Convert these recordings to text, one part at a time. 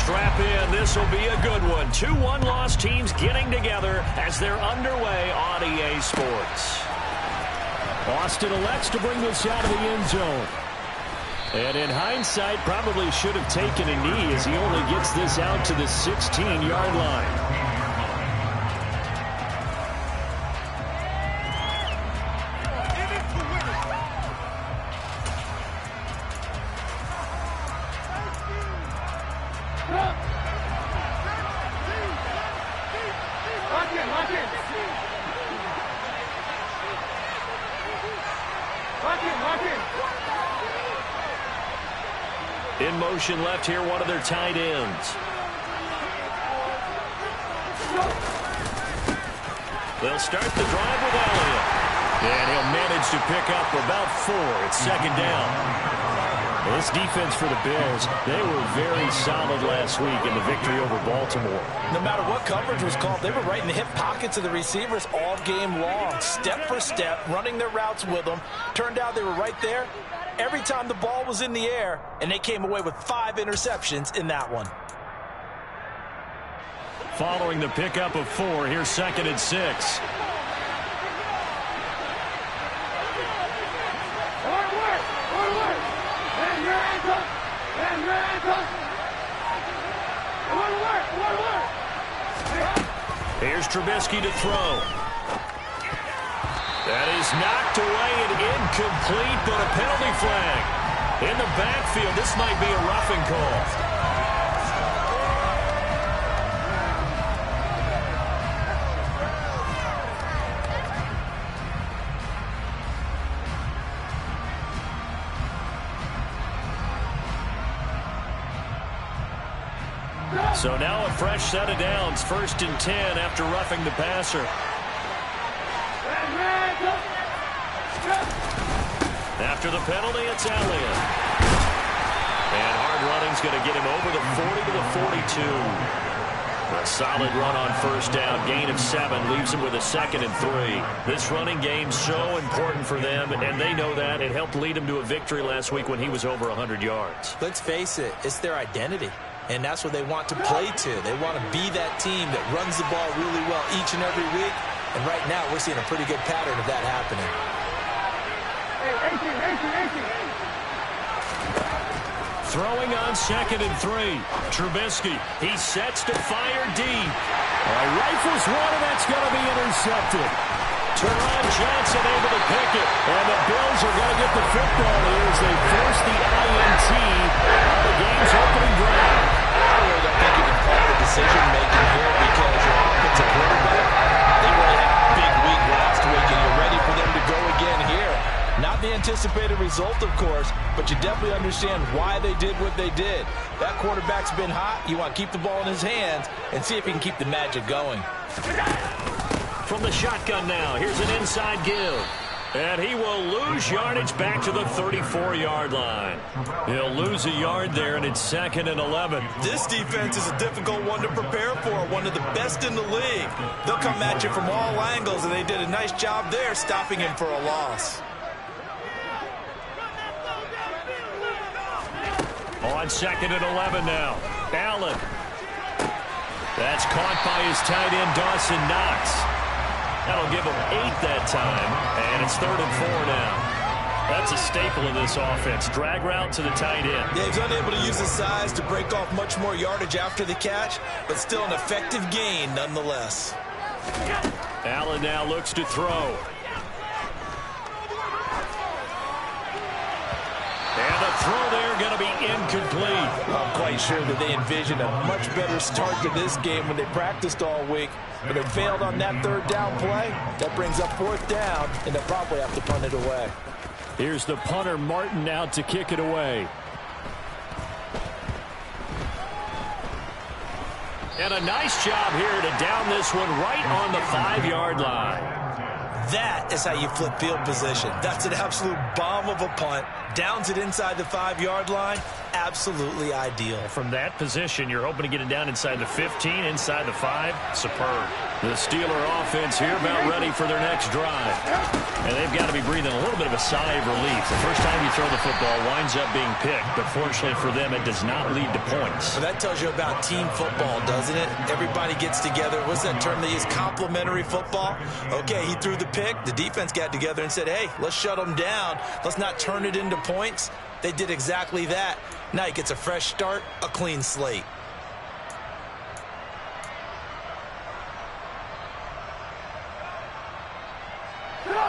Strap in. This will be a good one. Two one-loss teams getting together as they're underway on EA Sports. Austin elects to bring this out of the end zone. And in hindsight, probably should have taken a knee as he only gets this out to the 16-yard line. In motion left here, one of their tight ends. They'll start the drive with Elliott. And he'll manage to pick up about 4. It's second down. Well, this defense for the Bills, they were very solid last week in the victory over Baltimore. No matter what coverage was called, they were right in the hip pockets of the receivers all game long, step for step, running their routes with them. Turned out they were right there every time the ball was in the air, and they came away with 5 interceptions in that one. Following the pickup of 4, here's second and 6. Here's Trubisky to throw. That is knocked away and incomplete, but a penalty flag. In the backfield, this might be a roughing call. So now a fresh set of downs, 1st and 10 after roughing the passer. After the penalty, it's Elliott. And hard running's going to get him over the 40 to the 42. A solid run on 1st down, gain of 7, leaves him with a 2nd and 3. This running game's so important for them, and they know that. It helped lead him to a victory last week when he was over 100 yards. Let's face it, it's their identity. And that's what they want to play to. They want to be that team that runs the ball really well each and every week. And right now, we're seeing a pretty good pattern of that happening. Throwing on 2nd and 3. Trubisky, he sets to fire deep. Rifles one, and that's going to be intercepted. Teron Johnson able to pick it. And the Bills are going to get the football here as they force the INT on the game's opening drive. I really don't think you can call the decision-making here because your offensive quarterback, they really had a big week last week, and you're ready for them to go again here. Not the anticipated result, of course, but you definitely understand why they did what they did. That quarterback's been hot. You want to keep the ball in his hands and see if he can keep the magic going. From the shotgun now, here's an inside give. And he will lose yardage back to the 34-yard line. He'll lose a yard there, and it's 2nd and 11. This defense is a difficult one to prepare for, one of the best in the league. They'll come at you from all angles, and they did a nice job there stopping him for a loss. On 2nd and 11 now. Allen. That's caught by his tight end, Dawson Knox. That'll give him 8 that time, and it's 3rd and 4 now. That's a staple of this offense. Drag route to the tight end. Yeah, he's unable to use his size to break off much more yardage after the catch, but still an effective gain nonetheless. Allen now looks to throw. And the throw there going to be incomplete. I'm quite sure that they envisioned a much better start to this game when they practiced all week, but they failed on that 3rd down play. That brings up 4th down, and they'll probably have to punt it away. Here's the punter, Martin, out to kick it away. And a nice job here to down this one right on the 5-yard line. That is how you flip field position. That's an absolute bomb of a punt. Downs it inside the 5-yard line. Absolutely ideal. From that position, you're hoping to get it down inside the 15, inside the 5. Superb. The Steeler offense here about ready for their next drive. And they've got to be breathing a little bit of a sigh of relief. The first time you throw the football winds up being picked, but fortunately for them, it does not lead to points. Well, that tells you about team football, doesn't it? Everybody gets together. What's that term they use? Complementary football? Okay, he threw the pick. The defense got together and said, hey, let's shut them down. Let's not turn it into points. They did exactly that. Now he gets a fresh start, a clean slate.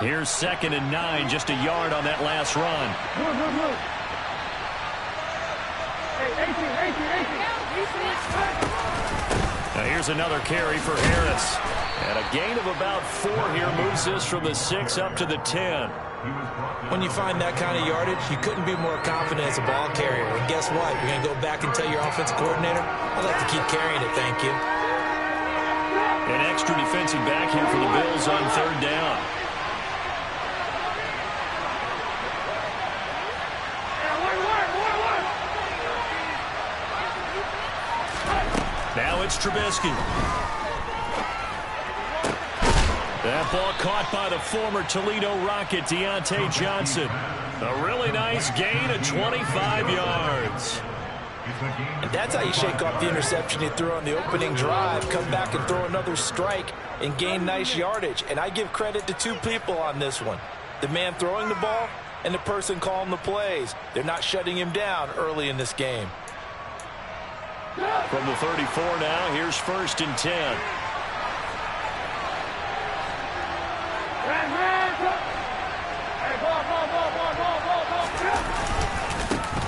Here's 2nd and 9, just a yard on that last run. Now here's another carry for Harris. And a gain of about 4 here moves this from the 6 up to the 10. When you find that kind of yardage, you couldn't be more confident as a ball carrier. And guess what? You're going to go back and tell your offensive coordinator, I'd like to keep carrying it, thank you. An extra defensive back here for the Bills on 3rd down. Now it's Trubisky. That ball caught by the former Toledo Rocket, Deontay Johnson. A really nice gain of 25 yards. And that's how you shake off the interception you threw on the opening drive, come back and throw another strike and gain nice yardage. And I give credit to 2 people on this one. The man throwing the ball and the person calling the plays. They're not shutting him down early in this game. From the 34 now, here's 1st and 10.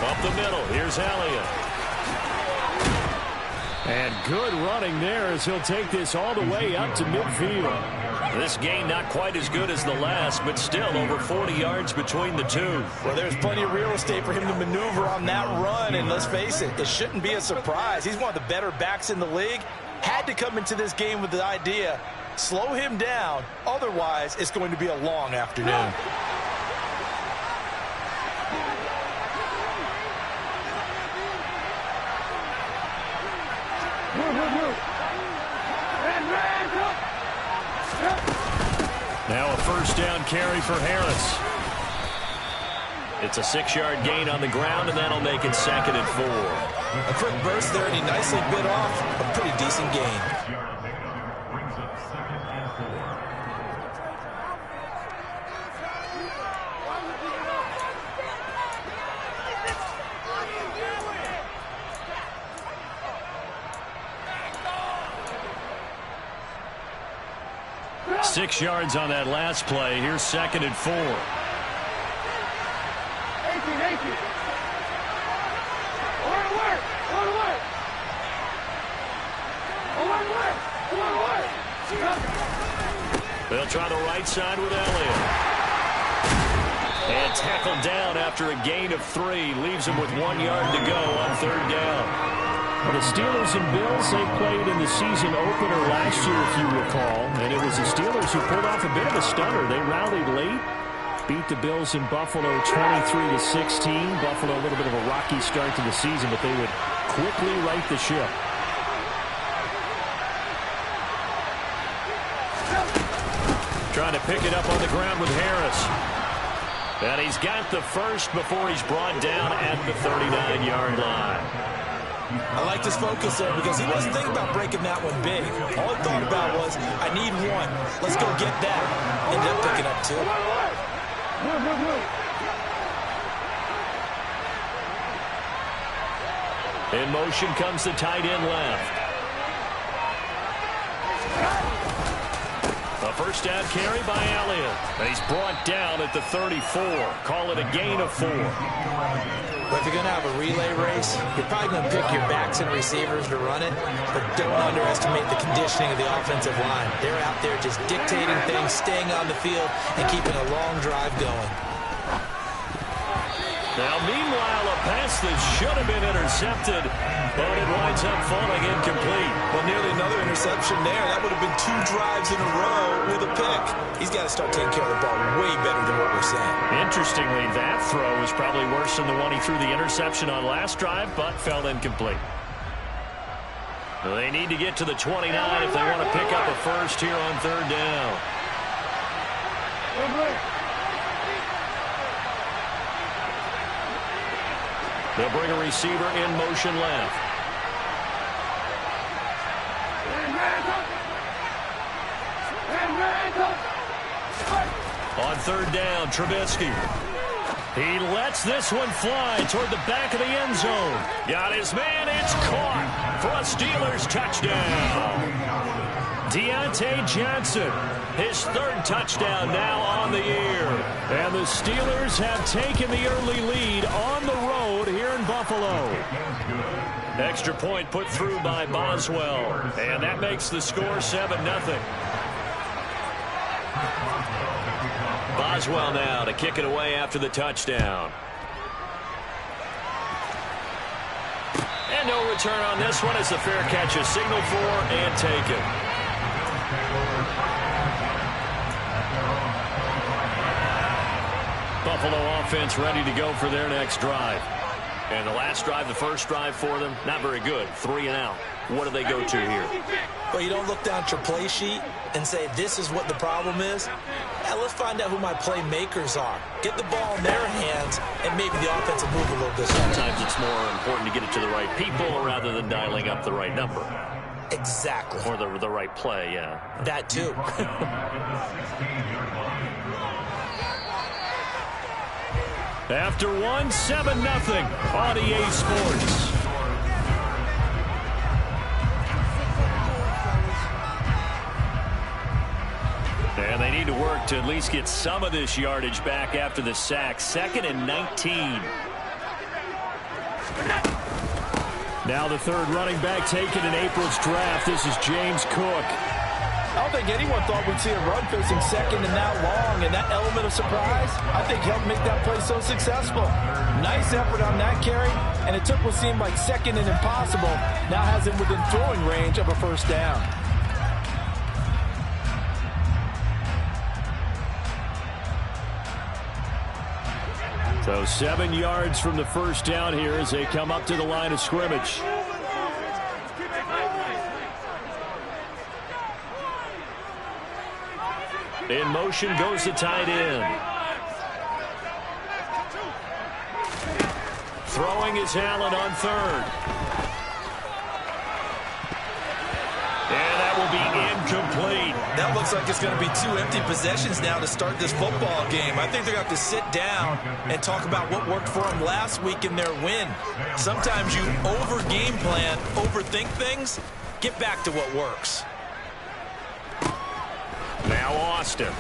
Up the middle, here's Elliott. And good running there as he'll take this all the way up to midfield. This gain not quite as good as the last, but still over 40 yards between the two. Well, there's plenty of real estate for him to maneuver on that run, and let's face it, it shouldn't be a surprise. He's one of the better backs in the league. Had to come into this game with the idea, slow him down, otherwise it's going to be a long afternoon. Now a 1st down carry for Harris. It's a 6-yard gain on the ground, and that'll make it 2nd and 4. A quick burst there, and he nicely bit off a pretty decent gain. Six yards on that last play. Here's 2nd and 4. They'll try the right side with Elliott. And tackled down after a gain of 3. Leaves him with 1 yard to go on 3rd down. Well, the Steelers and Bills, they played in the season opener last year, if you recall. And it was the Steelers who pulled off a bit of a stunner. They rallied late, beat the Bills in Buffalo 23-16. Buffalo a little bit of a rocky start to the season, but they would quickly right the ship. Trying to pick it up on the ground with Harris. And he's got the first before he's brought down at the 39-yard line. I like this focus there because he wasn't thinking about breaking that one big. All he thought about was, I need 1. Let's go get that. Ended up picking up 2. In motion comes the tight end left. A 1st down carry by Elliott. And he's brought down at the 34. Call it a gain of 4. Well, if you're going to have a relay race, you're probably going to pick your backs and receivers to run it, but don't underestimate the conditioning of the offensive line. They're out there just dictating things, staying on the field, and keeping a long drive going. Now, meanwhile, a pass that should have been intercepted, but it winds up falling incomplete. Well, nearly another interception there. That would have been 2 drives in a row with a pick. He's got to start taking care of the ball way better than what we're seeing. Interestingly, that throw was probably worse than the one he threw the interception on last drive, but fell incomplete. They need to get to the 29 if they want to pick up a first here on 3rd down. They'll bring a receiver in motion left. On 3rd down, Trubisky. He lets this one fly toward the back of the end zone. Got his man. It's caught for a Steelers touchdown. Deontay Johnson, his 3rd touchdown now on the year. And the Steelers have taken the early lead on the road here in Buffalo. Extra point put through by Boswell. And that makes the score 7-0. Boswell now to kick it away after the touchdown. And no return on this one as the fair catch is signaled for and taken. Buffalo offense ready to go for their next drive. And the last drive, the first drive for them, not very good. 3 and out. What do they go to here? Well, you don't look down at your play sheet and say, this is what the problem is. Yeah, let's find out who my playmakers are. Get the ball in their hands, and maybe the offense will move a little bit. Sometimes it's more important to get it to the right people rather than dialing up the right number. Exactly. Or the right play, yeah. That too. After 7-0 on EA Sports. And they need to work to at least get some of this yardage back after the sack. 2nd and 19. Now the 3rd running back taken in April's draft. This is James Cook. I don't think anyone thought we'd see a run facing 2nd and that long, and that element of surprise, I think, helped make that play so successful. Nice effort on that carry, and it took what seemed like 2nd and impossible, now has him within throwing range of a first down. So 7 yards from the first down here as they come up to the line of scrimmage. In motion goes the tight end. Throwing is Allen on 3rd. And that will be incomplete. That looks like it's going to be 2 empty possessions now to start this football game. I think they're going to have to sit down and talk about what worked for them last week in their win. Sometimes you over-game plan, overthink things. Get back to what works. Now Austin.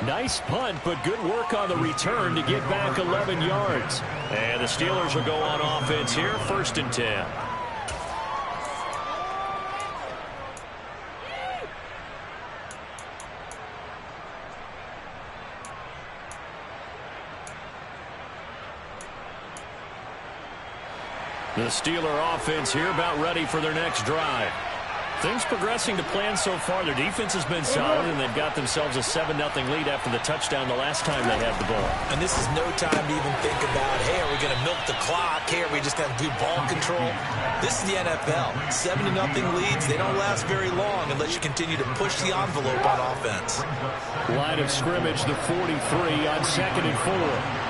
Nice punt, but good work on the return to get back 11 yards. And the Steelers will go on offense here, 1st and 10. The Steeler offense here about ready for their next drive. Things progressing to plan so far. Their defense has been solid, and they've got themselves a 7-0 lead after the touchdown the last time they had the ball. And this is no time to even think about, hey, are we going to milk the clock? Hey, are we just going to do ball control? This is the NFL. 7-0 leads, they don't last very long unless you continue to push the envelope on offense. Line of scrimmage, the 43 on 2nd and 4.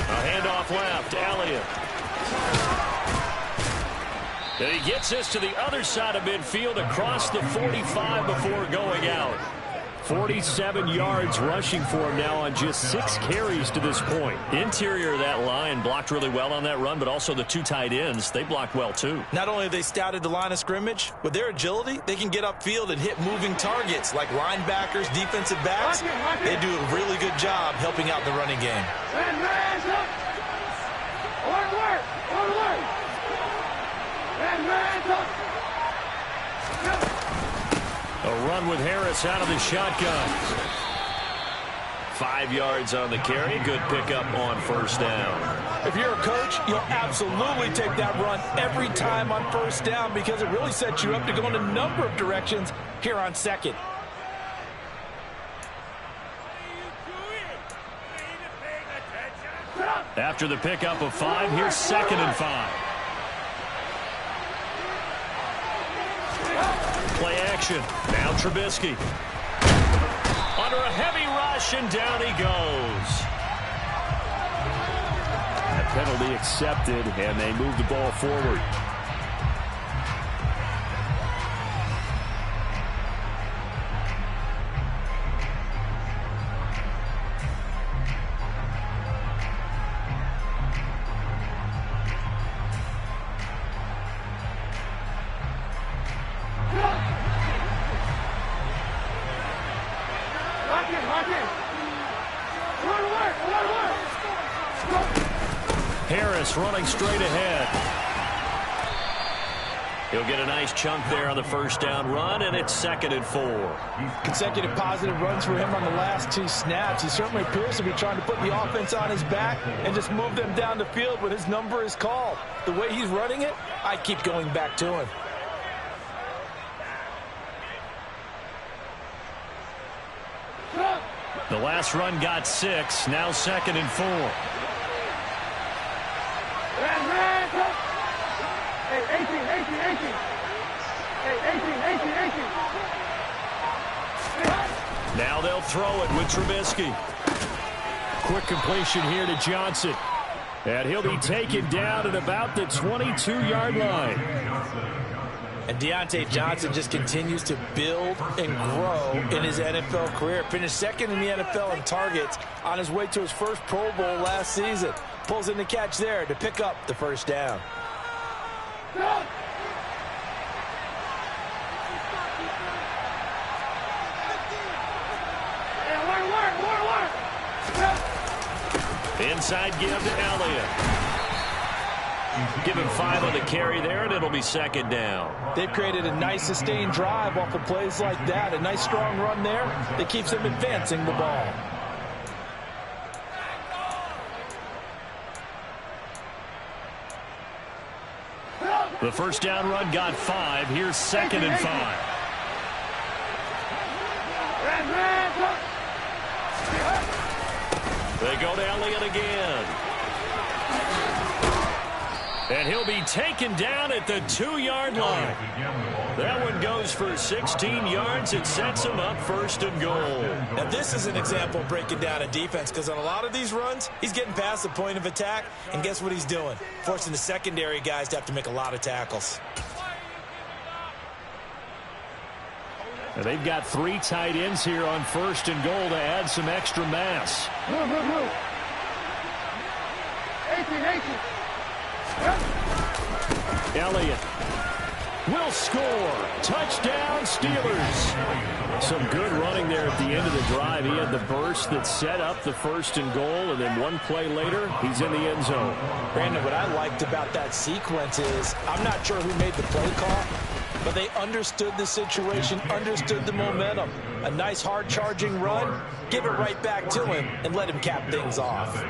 A handoff left, Elliott. And he gets this to the other side of midfield across the 45 before going out. 47 yards rushing for him now on just 6 carries to this point. Interior of that line blocked really well on that run, but also the 2 tight ends, they blocked well too. Not only have they scouted the line of scrimmage, with their agility, they can get upfield and hit moving targets like linebackers, defensive backs. They do a really good job helping out the running game. They'll run with Harris out of the shotgun. 5 yards on the carry. Good pickup on first down. If you're a coach, you'll absolutely take that run every time on first down because it really sets you up to go in a number of directions here on second. After the pickup of 5, here's 2nd and 5. Play action. Now Trubisky. Under a heavy rush, and down he goes. A penalty accepted, and they move the ball forward. Harris running straight ahead. He'll get a nice chunk there on the first down run, and it's 2nd and 4. Consecutive positive runs for him on the last 2 snaps. He certainly appears to be trying to put the offense on his back and just move them down the field when his number is called. The way he's running it, I keep going back to him. The last run got 6, now 2nd and 4. Now they'll throw it with Trubisky. Quick completion here to Johnson. And he'll be taken down at about the 22-yard line. And Deontay Johnson just continues to build and grow in his NFL career. Finished 2nd in the NFL in targets on his way to his first Pro Bowl last season. Pulls in the catch there to pick up the first down. Inside give to Elliott. Give him 5 on the carry there, and it'll be 2nd down. They've created a nice sustained drive off of plays like that. A nice strong run there that keeps them advancing the ball. The first down run got 5. Here's 2nd and 5. They go to Elliott again. And he'll be taken down at the 2-yard line. That one goes for 16 yards. It sets him up 1st and goal. Now, this is an example of breaking down a defense because on a lot of these runs, he's getting past the point of attack, and guess what he's doing? Forcing the secondary guys to have to make a lot of tackles. And they've got 3 tight ends here on 1st and goal to add some extra mass. Elliott will score. Touchdown, Steelers. Some good running there at the end of the drive. He had the burst that set up the 1st and goal, and then one play later, he's in the end zone. Brandon, what I liked about that sequence is I'm not sure who made the play call, but they understood the situation, understood the momentum. A nice hard-charging run, give it right back to him, and let him cap things off.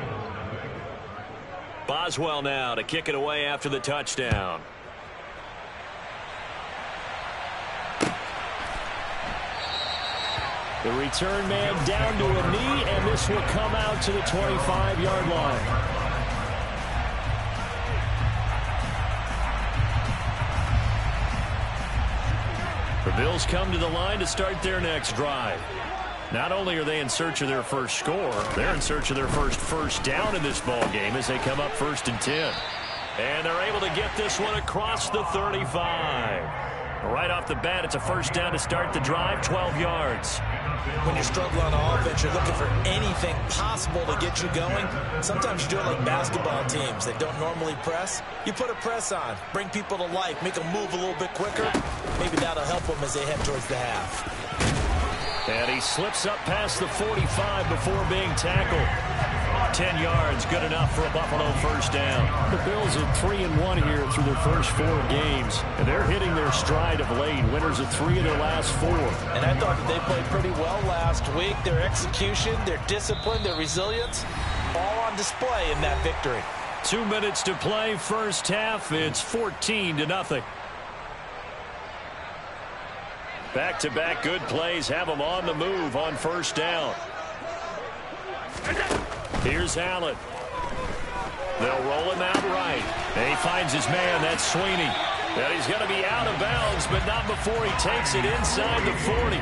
Boswell now to kick it away after the touchdown. The return man down to a knee, and this will come out to the 25-yard line. The Bills come to the line to start their next drive. Not only are they in search of their first score, they're in search of their first down in this ball game as they come up 1st and 10. And they're able to get this one across the 35. Right off the bat, it's a first down to start the drive, 12 yards. When you struggle on offense, you're looking for anything possible to get you going. Sometimes you do it like basketball teams that don't normally press. You put a press on, bring people to life, make them move a little bit quicker. Maybe that'll help them as they head towards the half. And he slips up past the 45 before being tackled. 10 yards, good enough for a Buffalo first down. The Bills are 3-1 here through their first 4 games, and they're hitting their stride of late. Winners of 3 of their last 4. And I thought that they played pretty well last week. Their execution, their discipline, their resilience, all on display in that victory. 2 minutes to play, first half. It's 14-0. Back-to-back good plays have them on the move on first down. Here's Allen. They'll roll him out right. And he finds his man. That's Sweeney. And he's going to be out of bounds, but not before he takes it inside the 40.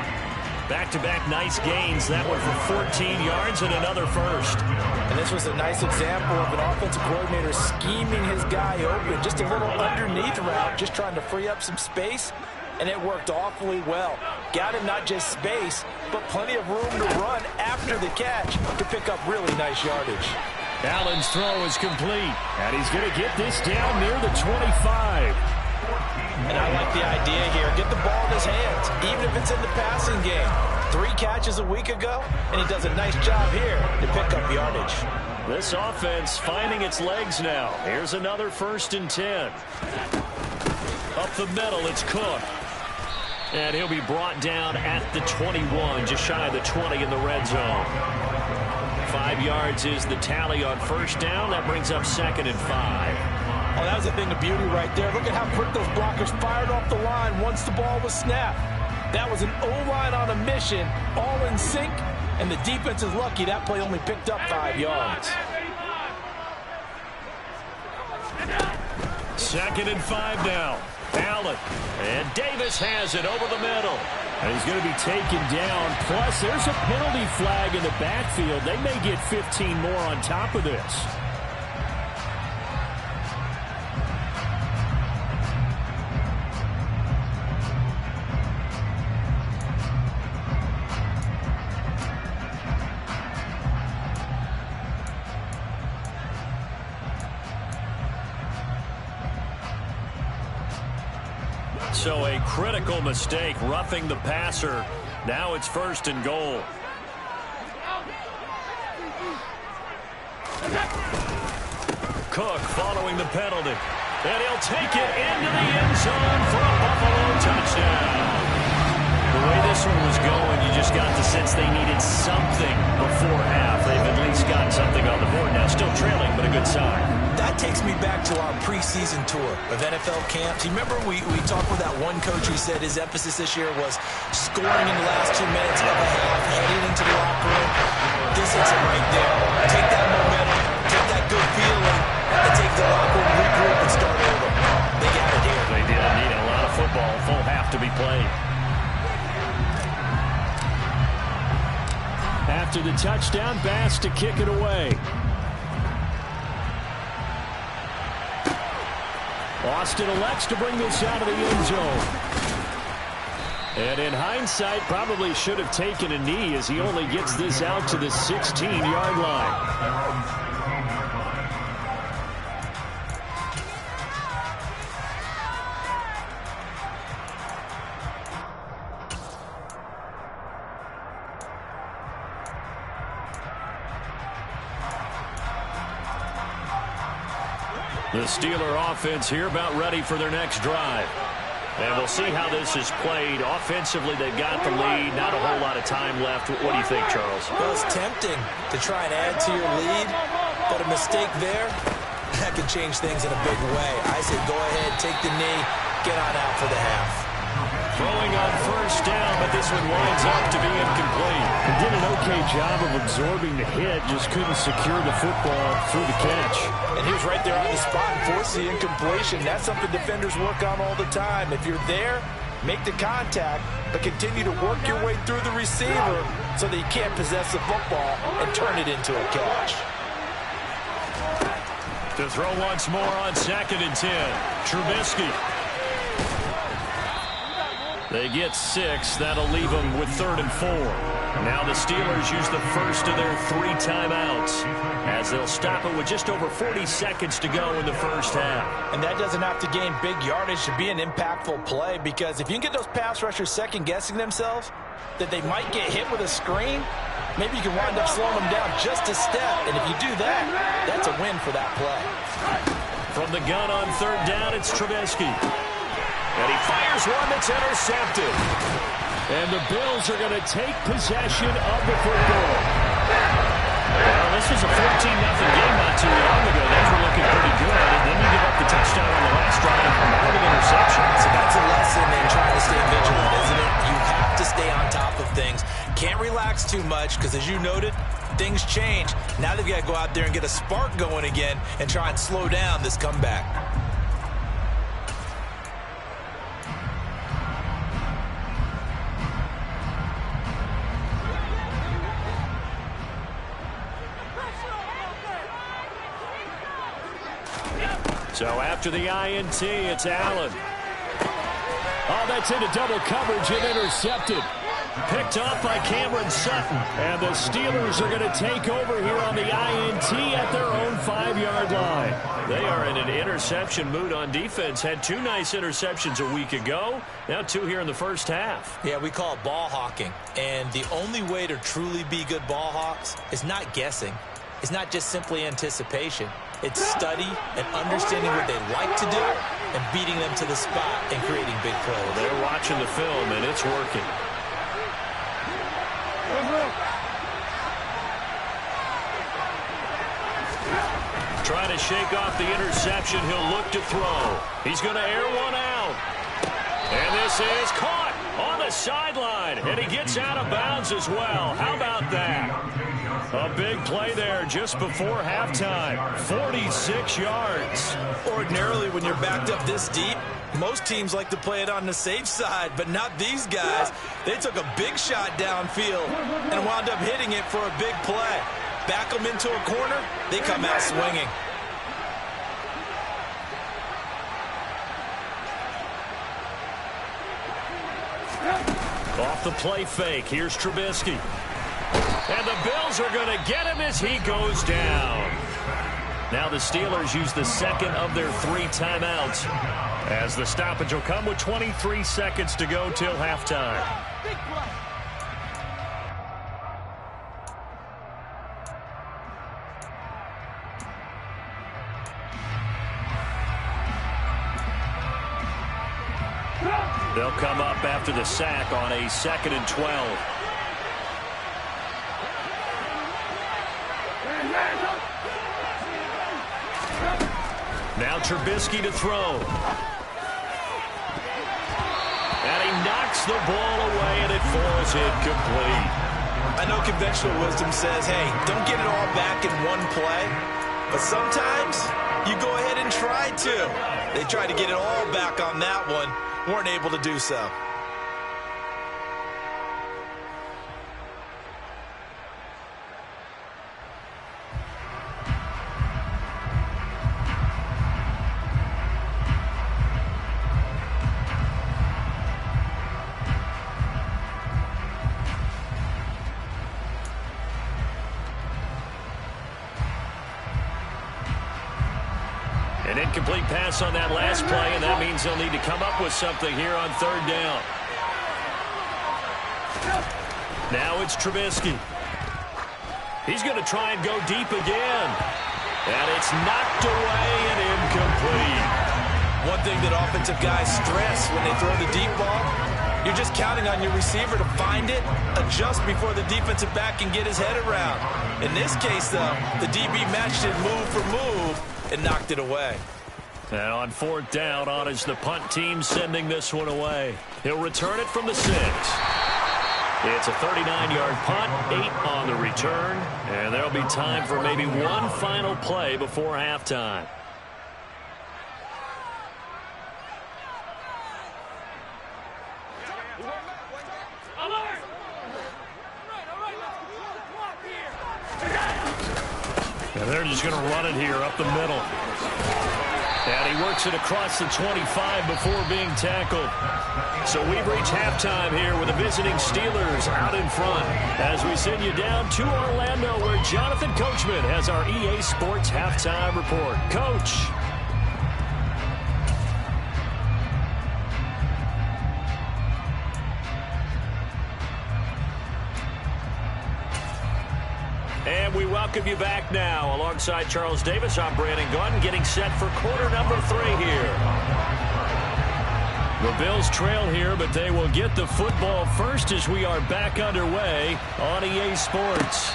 Back-to-back nice gains. That one for 14 yards and another first. And this was a nice example of an offensive coordinator scheming his guy open. Just a little underneath route, just trying to free up some space. And it worked awfully well. Got him not just space, but plenty of room to run after the catch to pick up really nice yardage. Allen's throw is complete, and he's going to get this down near the 25. And I like the idea here. Get the ball in his hands, even if it's in the passing game. 3 catches a week ago, and he does a nice job here to pick up yardage. This offense finding its legs now. Here's another 1st and 10. Up the middle, it's Cook. And he'll be brought down at the 21, just shy of the 20 in the red zone. 5 yards is the tally on first down. That brings up 2nd and 5. Oh, that was a thing of beauty right there. Look at how quick those blockers fired off the line once the ball was snapped. That was an O-line on a mission, all in sync, and the defense is lucky that play only picked up 5 yards. 2nd and 5 now. Allen. And Davis has it over the middle. And he's going to be taken down. Plus, there's a penalty flag in the backfield. They may get 15 more on top of this. So a critical mistake, roughing the passer. Now it's 1st and goal. Cook following the penalty. And he'll take it into the end zone for a Buffalo touchdown. The way this one was going, you just got the sense they needed something before half. They've at least got something on the board now. Still trailing, but a good sign. That takes me back to our preseason tour of NFL camps. You remember we talked with that one coach who said his emphasis this year was scoring in the last 2 minutes of a half, heading into the locker room. This is it right there. Take that momentum, take that good feeling, and take the locker room, regroup, and start over. They got it here. They did need a lot of football, full half to be played. After the touchdown, Bass to kick it away. Austin elects to bring this out of the end zone. And in hindsight, probably should have taken a knee as he only gets this out to the 16-yard line. The Steeler offense here about ready for their next drive. And we'll see how this is played. Offensively, they've got the lead. Not a whole lot of time left. What do you think, Charles? Well, it's tempting to try and add to your lead, but a mistake there, that can change things in a big way. I said go ahead, take the knee, get on out for the half. Throwing on first down, but this one winds up to be incomplete. He did an okay job of absorbing the hit, just couldn't secure the football through the catch. And he was right there on the spot and forced the incompletion. That's something defenders work on all the time. If you're there, make the contact, but continue to work your way through the receiver so that you can't possess the football and turn it into a catch. To throw once more on 2nd and 10. Trubisky. They get 6. That'll leave them with 3rd and 4. Now the Steelers use the first of their 3 timeouts as they'll stop it with just over 40 seconds to go in the first half. And that doesn't have to gain big yardage to be an impactful play, because if you can get those pass rushers second-guessing themselves that they might get hit with a screen, maybe you can wind up slowing them down just a step. And if you do that, that's a win for that play. From the gun on 3rd down, it's Trubisky. And he fires one that's intercepted. And the Bills are going to take possession of the football. Well, this was a 14-0 game not too long ago. Those were looking pretty good. And then you give up the touchdown on the last drive and the interception. So that's a lesson in trying to stay vigilant, isn't it? You have to stay on top of things. Can't relax too much because, as you noted, things change. Now they've got to go out there and get a spark going again and try and slow down this comeback. So after the INT, it's Allen. Oh, that's into double coverage and intercepted. Picked off by Cameron Sutton. And the Steelers are going to take over here on the INT at their own 5-yard line. They are in an interception mood on defense. Had 2 nice interceptions a week ago. Now 2 here in the first half. Yeah, we call it ball hawking. And the only way to truly be good ball hawks is not guessing. It's not just simply anticipation. It's study and understanding what they like to do and beating them to the spot and creating big plays. Well, they're watching the film, and it's working. Trying to shake off the interception. He'll look to throw. He's going to air one out. And this is caught on the sideline. And he gets out of bounds as well. How about that? A big play there just before halftime. 46 yards. Ordinarily, when you're backed up this deep, most teams like to play it on the safe side, but not these guys. They took a big shot downfield and wound up hitting it for a big play. Back them into a corner, they come out swinging. Off the play fake, here's Trubisky. And the Bills are going to get him as he goes down. Now the Steelers use the second of their 3 timeouts, as the stoppage will come with 23 seconds to go till halftime. They'll come up after the sack on a 2nd and 12. Now Trubisky to throw. And he knocks the ball away, and it falls incomplete. I know conventional wisdom says, hey, don't get it all back in one play. But sometimes you go ahead and try to. They tried to get it all back on that one. Weren't able to do so. An incomplete pass on that last play, and that means they'll need to come up with something here on 3rd down. Now it's Trubisky. He's going to try and go deep again. And it's knocked away and incomplete. One thing that offensive guys stress when they throw the deep ball, you're just counting on your receiver to find it, adjust before the defensive back can get his head around. In this case, though, the DB matched it move for move and knocked it away. And on 4th down, on is the punt team sending this one away. He'll return it from the 6. It's a 39-yard punt, 8 on the return, and there'll be time for maybe one final play before halftime. And they're just going to run it here up the middle. And he works it across the 25 before being tackled. So we've reached halftime here with the visiting Steelers out in front. As we send you down to Orlando, where Jonathan Coachman has our EA Sports halftime report. Coach. And we welcome you back now. Alongside Charles Davis, I'm Brandon Gaudin, getting set for quarter number 3 here. The Bills trail here, but they will get the football first as we are back underway on EA Sports.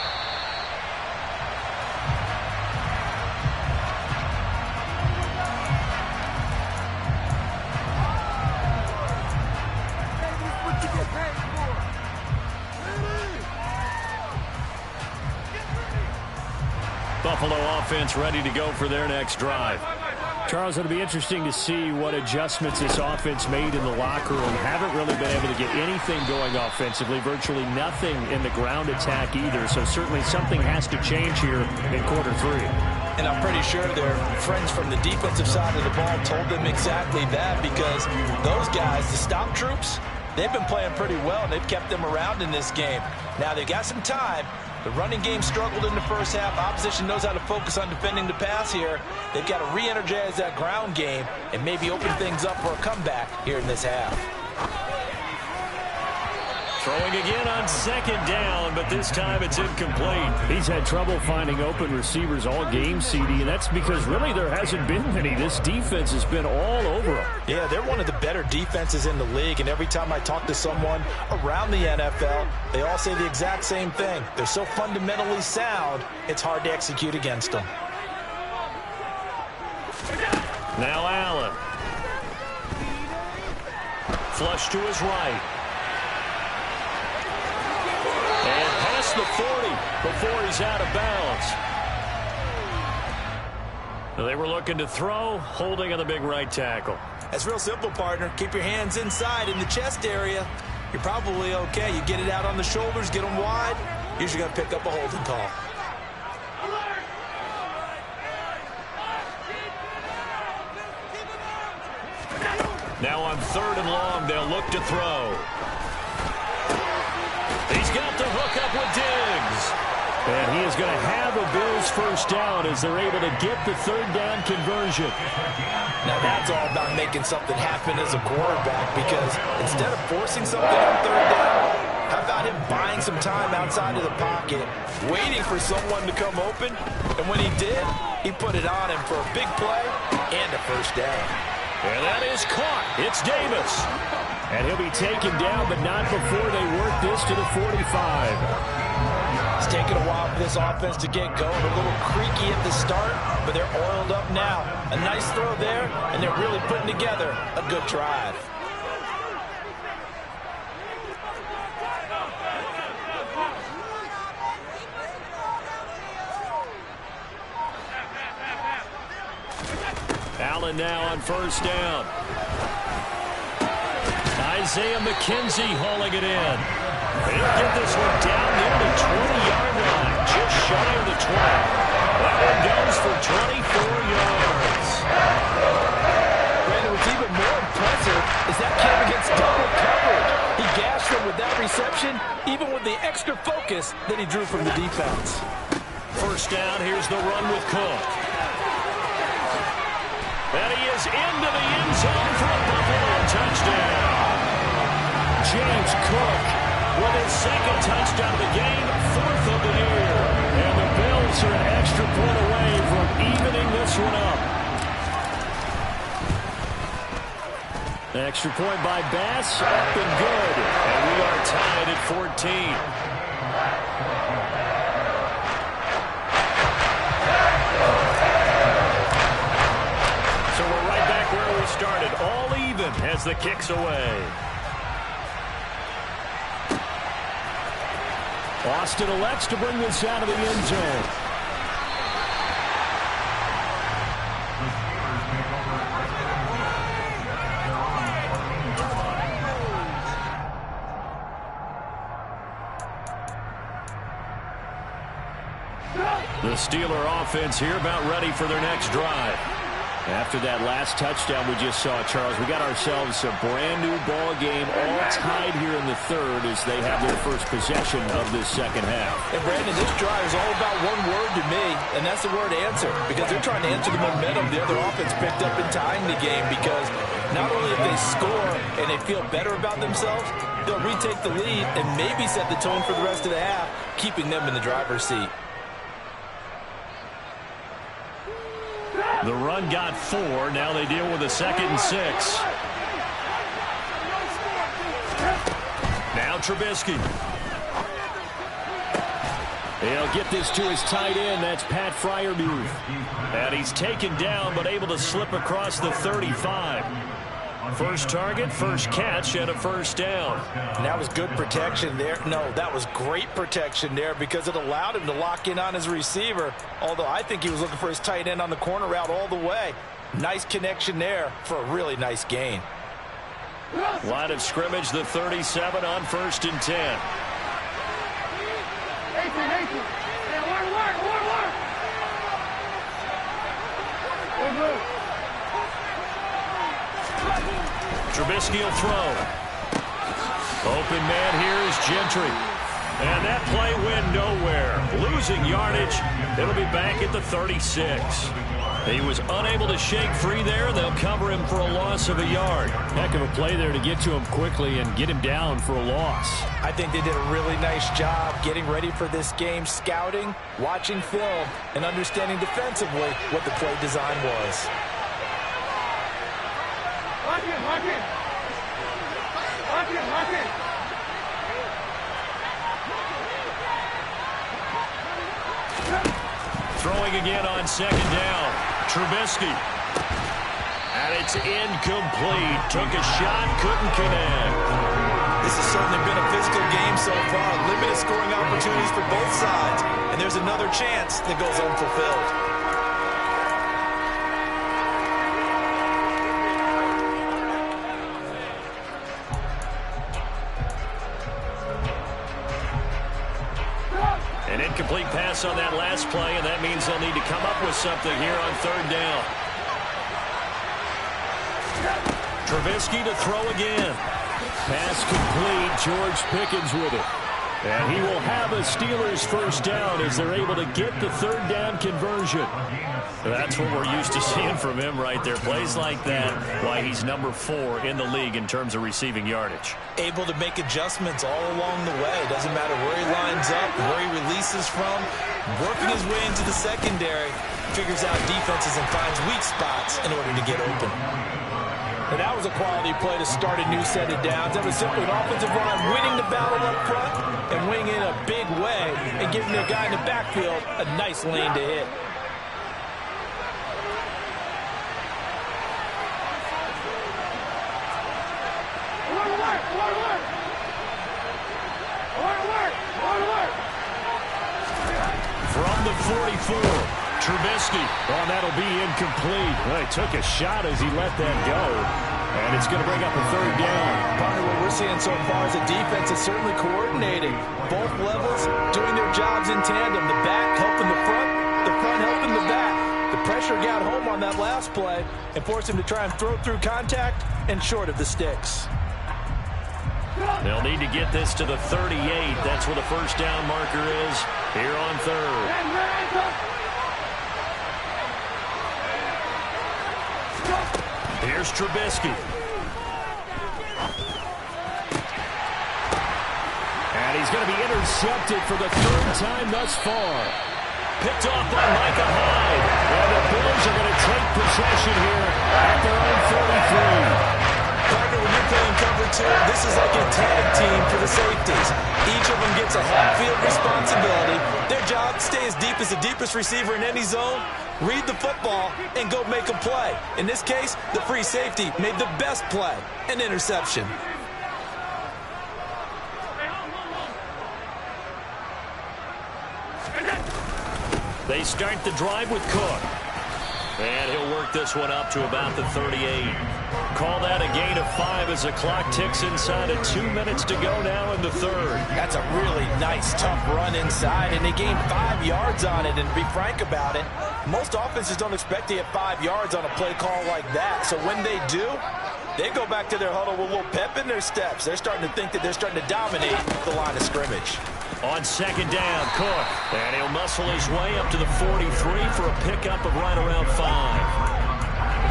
Buffalo offense ready to go for their next drive. Charles, it'll be interesting to see what adjustments this offense made in the locker room. Haven't really been able to get anything going offensively, virtually nothing in the ground attack either. So certainly something has to change here in quarter 3. And I'm pretty sure their friends from the defensive side of the ball told them exactly that, because those guys, the stop troops, they've been playing pretty well, and they've kept them around in this game. Now they've got some time. The running game struggled in the first half. Opposition knows how to focus on defending the pass here. They've got to re-energize that ground game and maybe open things up for a comeback here in this half. Throwing again on second down, but this time it's incomplete. He's had trouble finding open receivers all game, CD, and that's because really there hasn't been many. This defense has been all over them. Yeah, they're one of the better defenses in the league, and every time I talk to someone around the NFL, they all say the exact same thing. They're so fundamentally sound, it's hard to execute against them. Now Allen. Flush to his right. And past the 40 before he's out of bounds. They were looking to throw, holding on the big right tackle. That's real simple, partner. Keep your hands inside in the chest area. You're probably okay. You get it out on the shoulders, get them wide. Usually going to pick up a holding call. Now on 3rd and long, they'll look to throw. He's got the hook up with Diggs. And he is going to have a Bills first down as they're able to get the 3rd down conversion. Now that's all about making something happen as a quarterback, because instead of forcing something on 3rd down, how about him buying some time outside of the pocket, waiting for someone to come open, and when he did, he put it on him for a big play and a first down. And that is caught. It's Davis. And he'll be taken down, but not before they work this to the 45. It's taken a while for this offense to get going. A little creaky at the start, but they're oiled up now. A nice throw there, and they're really putting together a good drive. Allen now on first down. Isaiah McKenzie hauling it in. They'll get this one down near the 20-yard line, just shy of the 20. That one goes for 24 yards. Brandon, what's even more impressive is that kid against double coverage. He gashed them with that reception, even with the extra focus that he drew from the defense. First down, here's the run with Cook. And he is into the end zone for a Buffalo touchdown. James Cook with his 2nd touchdown of the game, 4th of the year. And the Bills are an extra point away from evening this one up. An extra point by Bass, up and good. And we are tied at 14. Started all even as the kick's away. Austin elects to bring this out of the end zone. The Steeler offense here about ready for their next drive. After that last touchdown we just saw, Charles, we got ourselves a brand new ball game, all tied here in the third as they have their first possession of this second half. And Brandon, this drive is all about one word to me, and that's the word answer, because they're trying to answer the momentum the other offense picked up in tying the game, because not only if they score and they feel better about themselves, they'll retake the lead and maybe set the tone for the rest of the half, keeping them in the driver's seat. The run got 4. Now they deal with a 2nd and 6. Now Trubisky. He'll get this to his tight end. That's Pat Freiermuth. And he's taken down but able to slip across the 35. First target, first catch, and a first down. And that was good protection there. No, that was great protection there because it allowed him to lock in on his receiver, although I think he was looking for his tight end on the corner route all the way. Nice connection there for a really nice gain. Line of scrimmage, the 37 on 1st and 10. Trubisky will throw. Open man here is Gentry. And that play went nowhere. Losing yardage. It'll be back at the 36. He was unable to shake free there. They'll cover him for a loss of a yard. Heck of a play there to get to him quickly and get him down for a loss. I think they did a really nice job getting ready for this game, scouting, watching film, and understanding defensively what the play design was. Throwing again on 2nd down. Trubisky. And it's incomplete. Took a shot, couldn't connect. This has certainly been a physical game so far. Limited scoring opportunities for both sides. And there's another chance that goes unfulfilled. An incomplete pass on that last play, and that means they'll need to come up with something here on 3rd down. Trubisky to throw again. Pass complete. George Pickens with it. And he will have a Steelers first down as they're able to get the 3rd down conversion. That's what we're used to seeing from him right there. Plays like that, why he's number 4 in the league in terms of receiving yardage. Able to make adjustments all along the way. Doesn't matter where he lines up, where he releases from. Working his way into the secondary, figures out defenses and finds weak spots in order to get open. And that was a quality play to start a new set of downs. That was simply an offensive line winning the battle up front and winning in a big way and giving the guy in the backfield a nice lane to hit. From the 44, Trubisky. Oh, that'll be incomplete. Well, he took a shot as he let that go. And it's going to bring up a 3rd down. Partner, what we're seeing so far is the defense is certainly coordinating. Both levels doing their jobs in tandem. The back helping the front helping the back. The pressure got home on that last play and forced him to try and throw through contact and short of the sticks. They'll need to get this to the 38. That's where the first down marker is here on 3rd. Here's Trubisky. And he's going to be intercepted for the 3rd time thus far. Picked off by Micah Hyde. And the Bills are going to take possession here at their own 43. Partner, when you're playing cover 2, this is like a tag team for the safeties. Each of them gets a home field responsibility. Their job, stay as deep as the deepest receiver in any zone, read the football, and go make a play. In this case, the free safety made the best play, an interception. They start the drive with Cook. And he'll work this one up to about the 38. Call that a gain of 5 as the clock ticks inside of 2 minutes to go now in the 3rd. That's a really nice, tough run inside, and they gained 5 yards on it. And to be frank about it, Most offenses don't expect to get 5 yards on a play call like that. So when they do, they go back to their huddle with a little pep in their steps. They're starting to think that they're starting to dominate the line of scrimmage. On second down, Cook. And he'll muscle his way up to the 43 for a pickup of right around 5.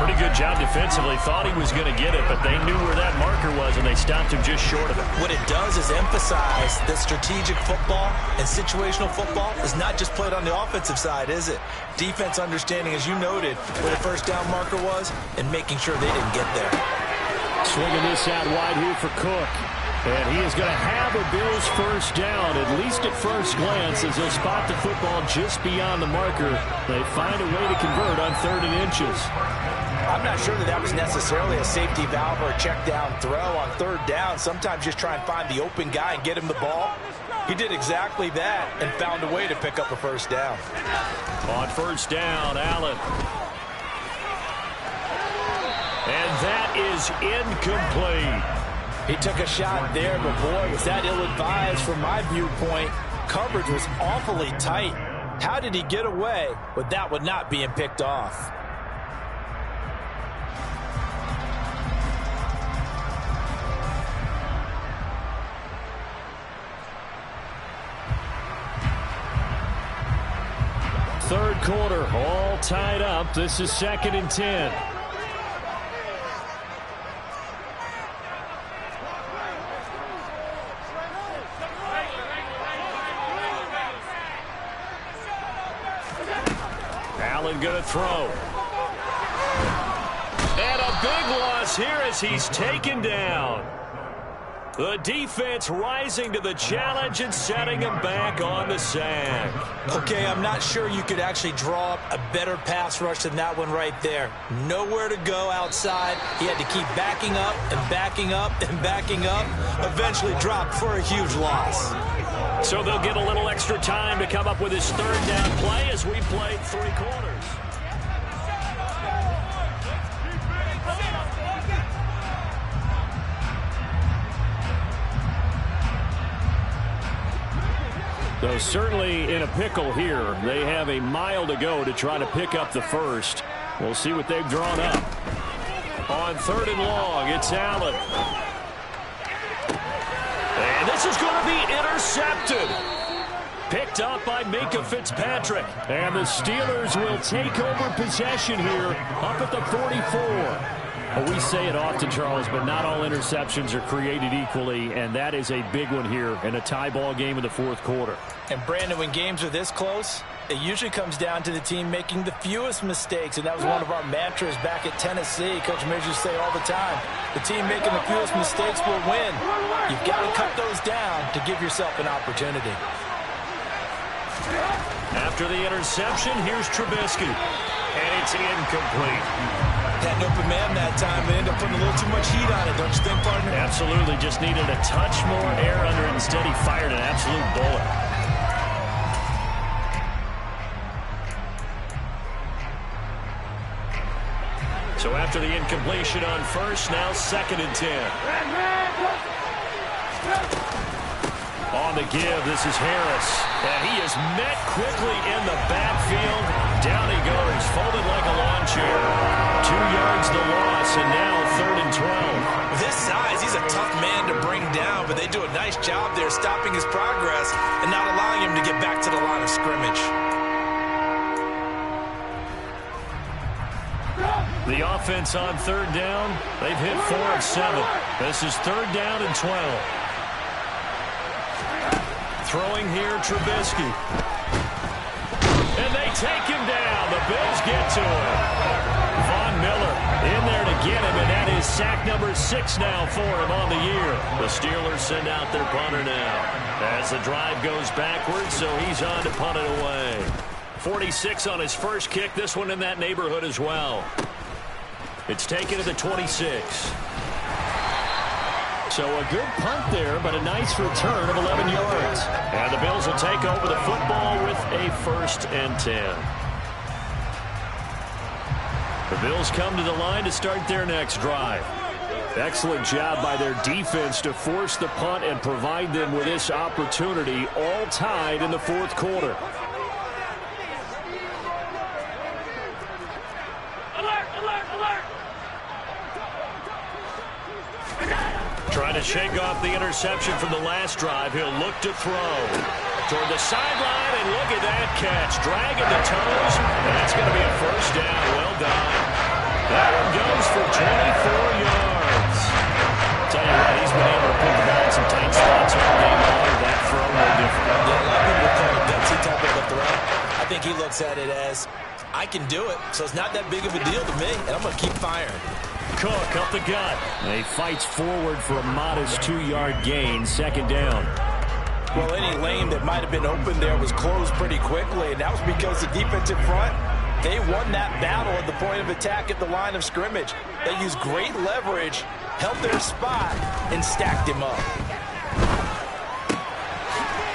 Pretty good job defensively. Thought he was going to get it, but they knew where that marker was, and they stopped him just short of it. What it does is emphasize that strategic football and situational football is not just played on the offensive side, is it? Defense understanding, as you noted, where the first down marker was and making sure they didn't get there. Swinging this out wide here for Cook. And he is going to have a Bills first down, at least at first glance, as they'll spot the football just beyond the marker. They find a way to convert on 3rd and inches. I'm not sure that was necessarily a safety valve or a check down throw on 3rd down. Sometimes just try and find the open guy and get him the ball. He did exactly that and found a way to pick up a first down. On 1st down, Allen. And that is incomplete. He took a shot there, but boy, was that ill-advised from my viewpoint. Coverage was awfully tight. How did he get away with that one not being picked off? Third quarter, all tied up. This is 2nd and 10. Allen going to throw. And a big loss here as he's taken down. The defense rising to the challenge and setting him back on the sack. Okay, I'm not sure you could actually draw up a better pass rush than that one right there. Nowhere to go outside. He had to keep backing up and backing up and backing up. Eventually dropped for a huge loss. So they'll get a little extra time to come up with his 3rd down play as we played 3 quarters. So certainly in a pickle here. They have a mile to go to try to pick up the first. We'll see what they've drawn up. On 3rd and long, it's Allen. And this is going to be intercepted. Picked up by Minkah Fitzpatrick. And the Steelers will take over possession here up at the 44. Well, we say it often, Charles, but not all interceptions are created equally, and that is a big one here in a tie ball game in the 4th quarter. And, Brandon, when games are this close, it usually comes down to the team making the fewest mistakes, and that was one of our mantras back at Tennessee. Coach Mears used to say all the time, the team making the fewest mistakes will win. You've got to cut those down to give yourself an opportunity. After the interception, here's Trubisky. And it's incomplete. Had an open man that time, but ended up putting a little too much heat on it, don't you think, partner? Absolutely. Just needed a touch more air under it. Instead, he fired an absolute bullet. So after the incompletion on 1st, now 2nd and 10. On the give, this is Harris. And he is met quickly in the backfield. Down he goes, folded like a lawn chair. 2 yards the loss, and now 3rd and 12. With his size, he's a tough man to bring down, but they do a nice job there stopping his progress and not allowing him to get back to the line of scrimmage. The offense on 3rd down, they've hit 4 of 7. This is 3rd down and 12. Throwing here, Trubisky. And they take him down. The Bills get to him. Von Miller in there to get him, and that is sack number 6 now for him on the year. The Steelers send out their punter now as the drive goes backwards, so he's on to punt it away. 46 on his first kick. This one in that neighborhood as well. It's taken to the 26. So a good punt there, but a nice return of 11 yards. And the Bills will take over the football with a 1st and 10. The Bills come to the line to start their next drive. Excellent job by their defense to force the punt and provide them with this opportunity, all tied in the 4th quarter. to shake off the interception from the last drive. He'll look to throw toward the sideline, and look at that catch. Dragging the toes, and that's going to be a first down. Well done. That one goes for 24 yards. Tell you what, he's been able to put the ball in some tight spots all game long. That throw, no different. Yeah, a lot of people call it gutsy type of a throw. I think he looks at it as, I can do it, so it's not that big of a deal to me, and I'm going to keep firing. Cook up the gut. And he fights forward for a modest 2-yard gain, second down. Well, any lane that might have been open there was closed pretty quickly, and that was because the defensive front, they won that battle at the point of attack at the line of scrimmage. They used great leverage, held their spot, and stacked him up.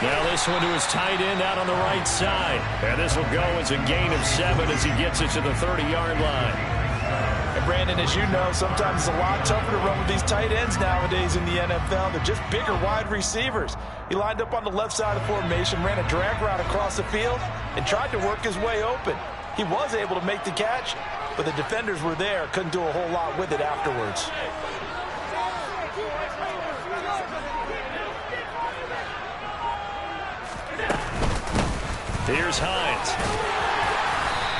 Now this one to his tight end out on the right side. And this will go as a gain of 7 as he gets it to the 30-yard line. And Brandon, as you know, sometimes it's a lot tougher to run with these tight ends nowadays in the NFL. They're just bigger wide receivers. He lined up on the left side of the formation, ran a drag route across the field, and tried to work his way open. He was able to make the catch, but the defenders were there, couldn't do a whole lot with it afterwards. Here's Hines.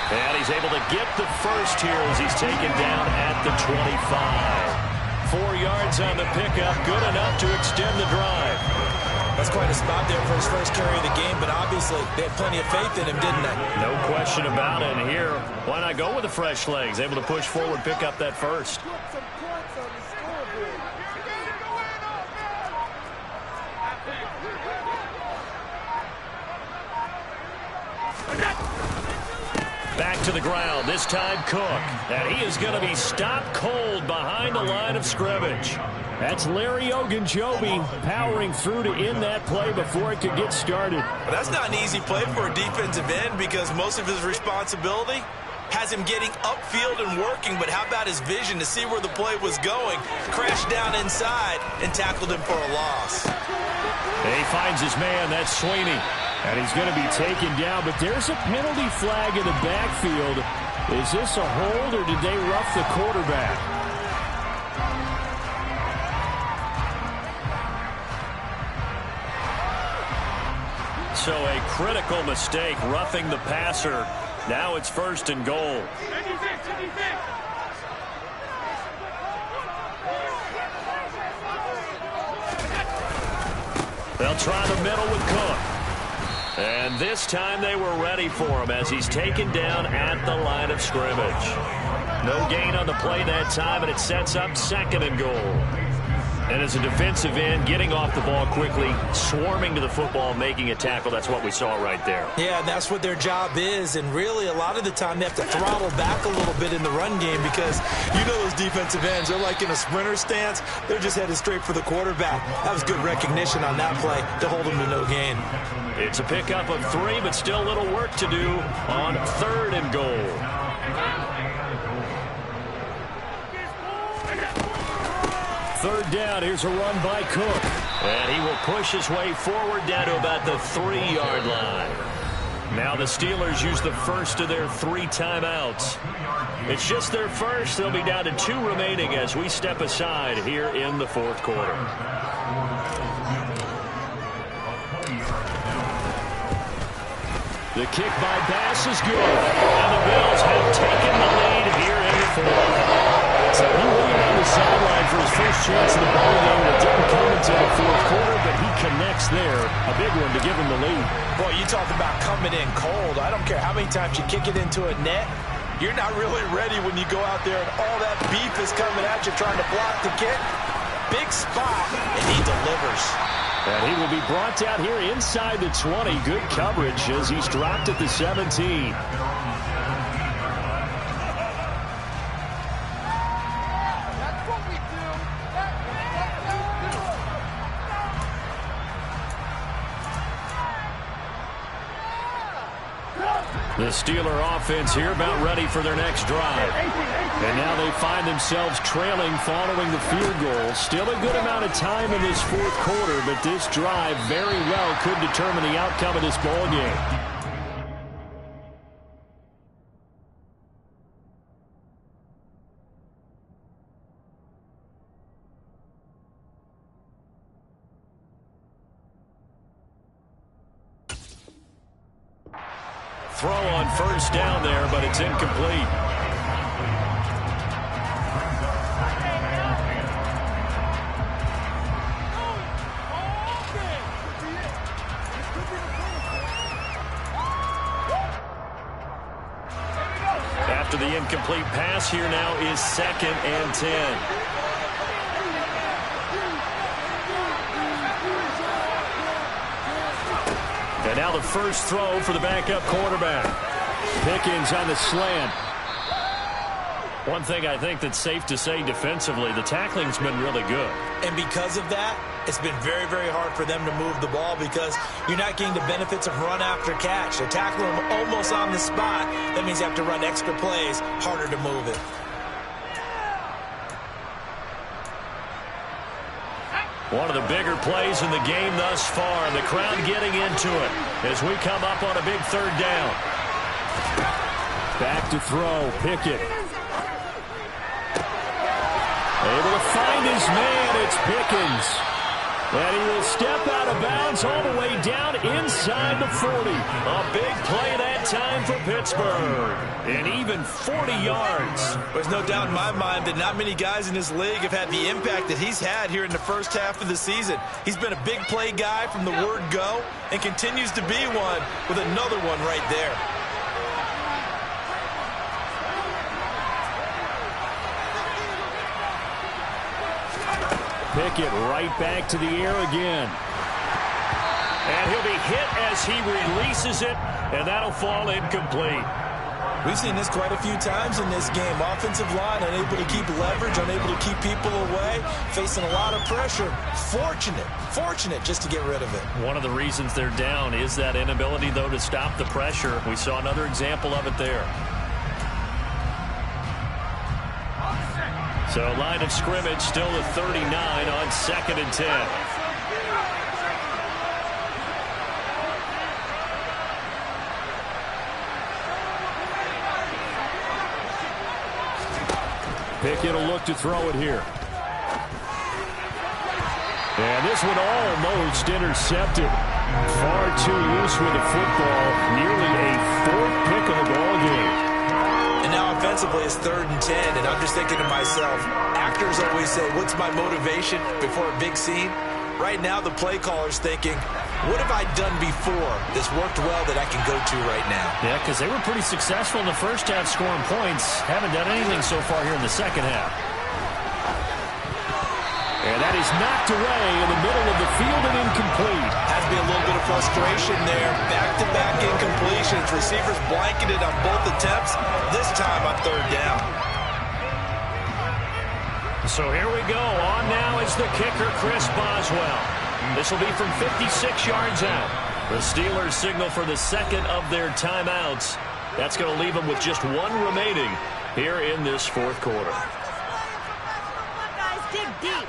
And he's able to get the first here as he's taken down at the 25. 4 yards on the pickup, good enough to extend the drive. That's quite a spot there for his first carry of the game, but obviously they had plenty of faith in him, didn't they? No question about it. And here, why not go with the fresh legs? Able to push forward, pick up that first. Back to the ground, this time Cook. And he is going to be stopped cold behind the line of scrimmage. That's Larry Ogunjobi powering through to end that play before it could get started. Well, that's not an easy play for a defensive end because most of his responsibility has him getting upfield and working, but how about his vision to see where the play was going? Crashed down inside and tackled him for a loss. He finds his man, that's Sweeney. And he's going to be taken down, but there's a penalty flag in the backfield. Is this a hold or did they rough the quarterback? So a critical mistake, roughing the passer. Now it's 1st and goal. They'll try the middle with Cook. And this time they were ready for him as he's taken down at the line of scrimmage. No gain on the play that time, and it sets up 2nd and goal. And as a defensive end, getting off the ball quickly, swarming to the football, making a tackle, that's what we saw right there. Yeah, that's what their job is, and really a lot of the time they have to throttle back a little bit in the run game because you know those defensive ends, they're like in a sprinter stance. They're just headed straight for the quarterback. That was good recognition on that play to hold them to no gain. It's a pickup of 3, but still a little work to do on 3rd and goal. Third down, here's a run by Cook. And he will push his way forward down to about the 3-yard line. Now the Steelers use the first of their 3 timeouts. It's just their first. They'll be down to 2 remaining as we step aside here in the 4th quarter. The kick by Bass is good. And the Bills have taken the lead here in the 4th. So he waited on the sideline for his first chance of the ball game. It didn't come until the 4th quarter, but he connects there. A big one to give him the lead. Boy, you talk about coming in cold. I don't care how many times you kick it into a net. You're not really ready when you go out there and all that beef is coming at you trying to block the kick. Big spot, and he delivers. And he will be brought down here inside the 20. Good coverage as he's dropped at the 17. The Steeler offense here about ready for their next drive. And now they find themselves trailing following the field goal. Still a good amount of time in this 4th quarter, but this drive very well could determine the outcome of this ball game. throw on first down there, but it's incomplete. After the incomplete pass, here now is 2nd and 10. And now the first throw for the backup quarterback. Pickens on the slant. One thing I think that's safe to say defensively, the tackling's been really good. And because of that, it's been very, very hard for them to move the ball because you're not getting the benefits of run after catch. They tackle them almost on the spot. That means you have to run extra plays, harder to move it. One of the bigger plays in the game thus far. The crowd getting into it as we come up on a big 3rd down. Back to throw. Pickett. Able to find his man. It's Pickens. And he will step out of bounds all the way down inside the 40. A big play that time for Pittsburgh. And even 40 yards. There's no doubt in my mind that not many guys in this league have had the impact that he's had here in the first half of the season. He's been a big play guy from the word go and continues to be one with another one right there. Pickett right back to the air again. And he'll be hit as he releases it, and that'll fall incomplete. We've seen this quite a few times in this game. Offensive line unable to keep leverage, unable to keep people away, facing a lot of pressure. Fortunate just to get rid of it. One of the reasons they're down is that inability, though, to stop the pressure. We saw another example of it there. So line of scrimmage still at 39 on 2nd and 10. Pickett will look to throw it here. And this one almost intercepted. Far too loose with the football. Nearly a 4th pick of the ball game. And now offensively it's 3rd and 10, and I'm just thinking to myself, actors always say, what's my motivation before a big scene? Right now the play caller's thinking, what have I done before that's worked well that I can go to right now? Yeah, because they were pretty successful in the first half scoring points. Haven't done anything so far here in the second half. And that is knocked away in the middle of the field and incomplete. Has to be a little bit of frustration there. Back-to-back incompletions. Receivers blanketed on both attempts. This time on 3rd down. So here we go. On now is the kicker, Chris Boswell. This will be from 56 yards out. The Steelers signal for the 2nd of their timeouts. That's going to leave them with just 1 remaining here in this 4th quarter. Guys, dig deep.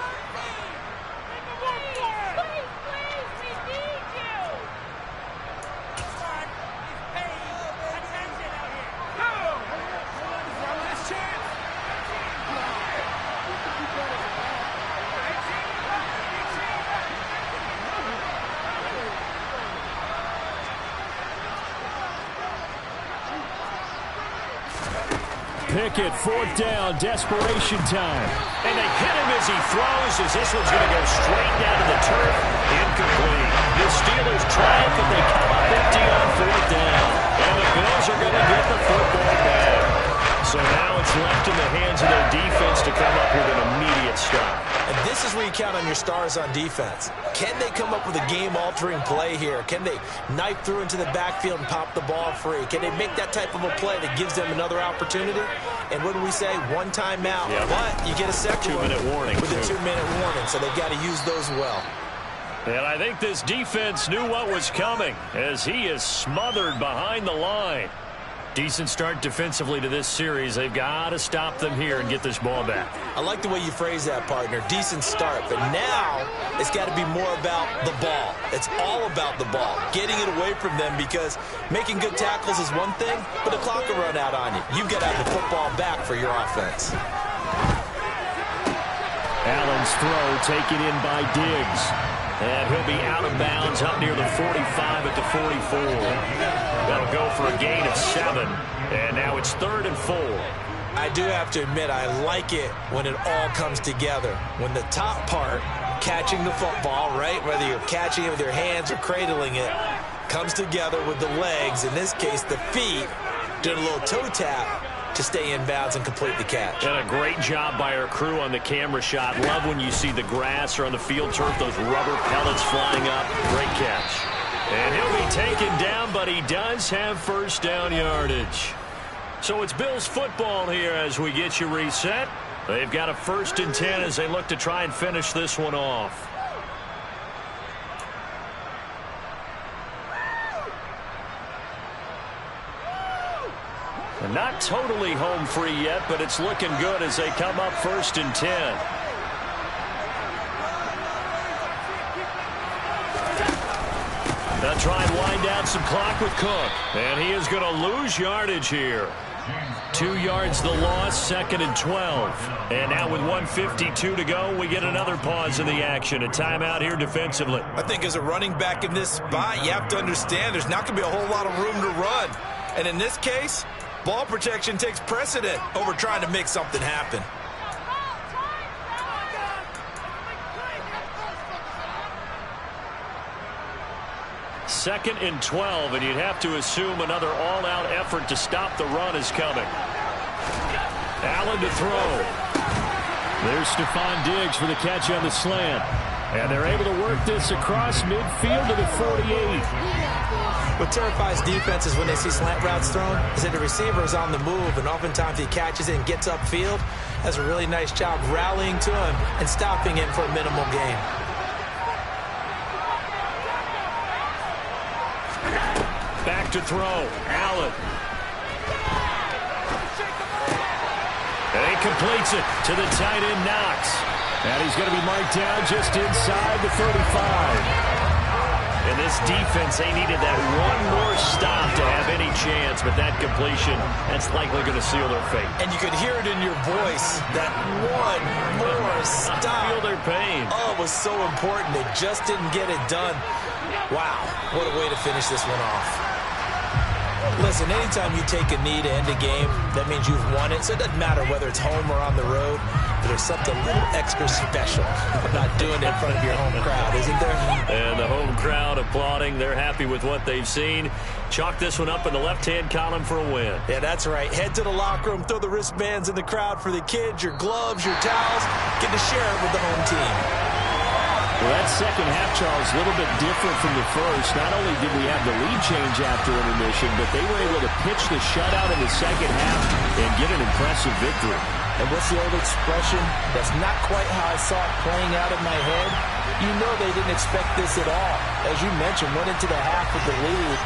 Pickett, 4th down, desperation time. And they hit him as he throws, as this one's going to go straight down to the turf. Incomplete. The Steelers triumph, but they come up empty on 4th down. And the Bills are going to get the football back. So now it's left in the hands of their defense to come up with an immediate stop. And this is where you count on your stars on defense. Can they come up with a game-altering play here? Can they knife through into the backfield and pop the ball free? Can they make that type of a play that gives them another opportunity? And what do we say? 1 timeout. Yep. But you get a second 2-minute warning. with a 2-minute warning, so they've got to use those well. And I think this defense knew what was coming as he is smothered behind the line. Decent start defensively to this series. They've got to stop them here and get this ball back. I like the way you phrase that, partner. Decent start. But now it's got to be more about the ball. It's all about the ball. Getting it away from them, because making good tackles is one thing, but the clock will run out on you. You've got to have the football back for your offense. Allen's throw taken in by Diggs. And he'll be out of bounds up near the 45 at the 44. That'll go for a gain of 7. And now it's 3rd and 4. I do have to admit, I like it when it all comes together. When the top part, catching the football, right, whether you're catching it with your hands or cradling it, comes together with the legs, in this case the feet, doing a little toe tap to stay in bounds and complete the catch. And a great job by our crew on the camera shot. Love when you see the grass or on the field turf, those rubber pellets flying up. Great catch. And he'll be taken down, but he does have first down yardage. So it's Bills football here as we get you reset. They've got a 1st and 10 as they look to try and finish this one off. And not totally home free yet, but it's looking good as they come up 1st and 10. They'll try and wind down some clock with Cook. And he is going to lose yardage here. 2 yards the loss, 2nd and 12. And now with 1:52 to go, we get another pause in the action. A timeout here defensively. I think as a running back in this spot, you have to understand there's not going to be a whole lot of room to run. And in this case, ball protection takes precedent over trying to make something happen. Second and 12, and you'd have to assume another all-out effort to stop the run is coming. Allen to throw. There's Stephon Diggs for the catch on the slant. And they're able to work this across midfield to the 48. What terrifies defenses when they see slant routes thrown is that the receiver is on the move, and oftentimes he catches it and gets upfield. Does a really nice job rallying to him and stopping him for a minimal gain. Back to throw. Allen. And he completes it to the tight end, Knox. And he's going to be marked down just inside the 35. And this defense, they needed that one more stop to have any chance, but that completion, that's likely going to seal their fate. And you could hear it in your voice, that one more stop. I feel their pain. Oh, it was so important. They just didn't get it done. Wow, what a way to finish this one off. Listen, anytime you take a knee to end a game, that means you've won it. So it doesn't matter whether it's home or on the road. But there's something a little extra special about doing it in front of your home crowd, isn't there? And the home crowd applauding. They're happy with what they've seen. Chalk this one up in the left-hand column for a win. Yeah, that's right. Head to the locker room, throw the wristbands in the crowd for the kids, your gloves, your towels. Get to share it with the home team. Well, that second half, Charles, a little bit different from the first. Not only did we have the lead change after intermission, but they were able to pitch the shutout in the second half and get an impressive victory. And what's the old expression? That's not quite how I saw it playing out in my head. You know they didn't expect this at all. As you mentioned, went into the half with the lead.